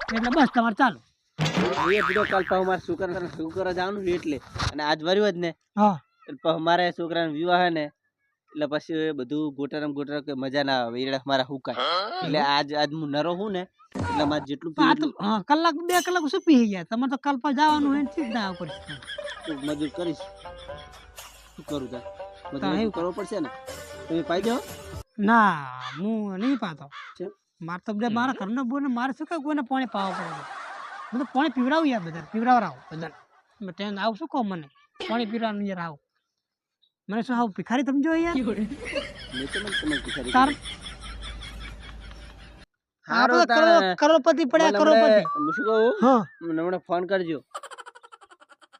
એટલે બસ તમારે ચાલુ એ બીજો કાલ પાછું મારે છોકરા જવાનું છે એટલે અને આજ વર્યું જ ને હા એટલે પાછું મારે છોકરાને વિવાહ હે ને એટલે પછી એ બધું ગોટરમ કે મજા ના આવે એડા મારા હુકાય એટલે આજ હું નરો હું ને એટલે મારે જેટલું આ પીવું તો કલાક 2 કલાક શું પી ગયા તમે તો કાલ પાછું જવાનું હોય ને ચિંતા પડશે એટલું મજૂર કરીશ શું કરું તાર તા મજૂર એવું કરવો પડશે ને તમે પાઈ દો ના હું નહીં પાતો ચેમ? મારે તો બધા મારા ઘરનો બોને મારે શું કાંઈ કોઈને પાણી પાવા પડે હું તો પાણી પીવડાવું યાર બધા પીવડાવરાવું બધાને ટ્રેન આવું શું કહો મને પાણી પીવડાવવાનું યાર આવું મને શું આવું ભિખારી સમજો યાર મેં તો મને તમને ભિખારી તાર હારું આપણે તાર કરોડપતિ પડ્યા મને કરોડપતિ હું શું કહું હા મને હમણાં ફોન કરજો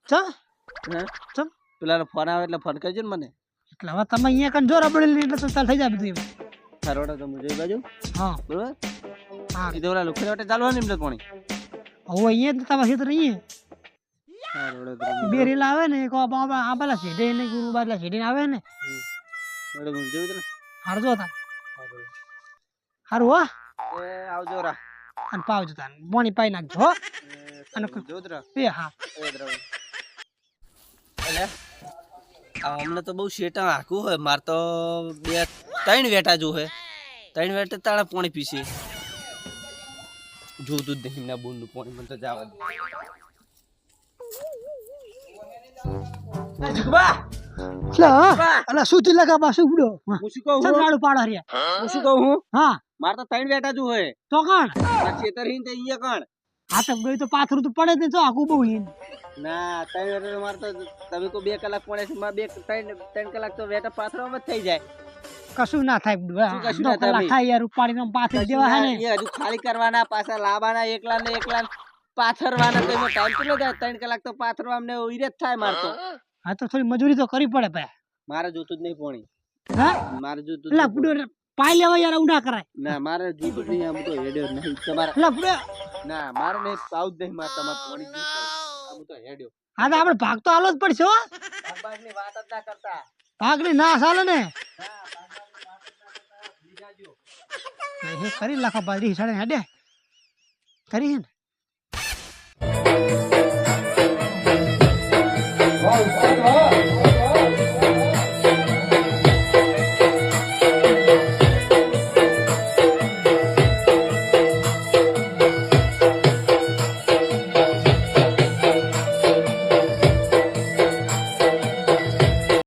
ચા હા ચમ પેલાનો ફોન આવે એટલે ફોન કરજો ને મને એટલે હવે તમે અહીંયા કન જો રબડી એટલે તો ચાલ થઈ જાય બધું એમ સારોડો તો હું જોઈ બાજુ હા બરોબર હા એ તો ઓલા લોખંડ વાટે ચાલવાનું એમને પાણી હવે અહીંયા તો તમારે ક્ષેત્ર અહીંયા સારોડો તો બે રેલા આવે ને એક આ પેલા સીધે ને ગુરુ બાજલા સીધે આવે ને હું જોયું તને હાર જો તા હારું હો એ આવજો રા અને પાવજો તાન પાણી પાઈ નાખજો હો અને જોતરા એ હા એ દ્રવ એટલે આ અમને તો બહુ શેટા આખું હોય માર તો 3 વેટા જો હે 3 વેટા તાણા પાણી પીશે જોતું જ નહીં ના બોલનું પાણી મને તો જવા દે જીગબા અલા શું થી લગા પાછું ઉડો હું શું કહું ચંદ્રાળુ પાડો હરિયા હું શું કહું હું હા માર તો 3 વેટા જો હે તો કણ આ ખેતર હીન તે ઈયા કણ હા તો ગઈ તો પાથરું તો પડે ને તો આખું બહુ હીન ના 3 વેટા માર તો તમે કો 2 કલાક પડે છે માર 3 કલાક તો વેટા પાથરવામાં જ થઈ જાય કશું ના થાય શું કશું ના થાય ભાઈ? થાય યાર ઉપાડીને પાથરી દેવા હે ને એ હજુ ખાલી કરવાના પાછા લાવવાના એકલા ને પાથરવાના તો એમાં ટાઈમ કેટલો જાય 3 કલાક તો પાથરવા અમને ઈરે જ થાય મારતો હા તો થોડી મજૂરી તો કરવી પડે ભાઈ મારે જોતું જ નહીં પોણી હા મારે જોતું જ એટલે નહીં પૂડો પાઈ લેવા યાર ઉડા કરાય ના મારે જોતું જ નહીં આમ તો હેડ્યો નહીં તમારે એટલે પૂડો ના મારે નહીં પાઉ જ નહીં મારે તમારે પોણી જોતું આમ તો હેડ્યો હા તો આપણે ભાગ તો આલો જ પડશે હો ભાગની વાત જ ના કરતા ભાગ ની ના ચાલે ને ના ભાગની વાત જ ના કરતા બીજાજો એ કરી લાખો બાજરી સાડે હેડે કરી હે ને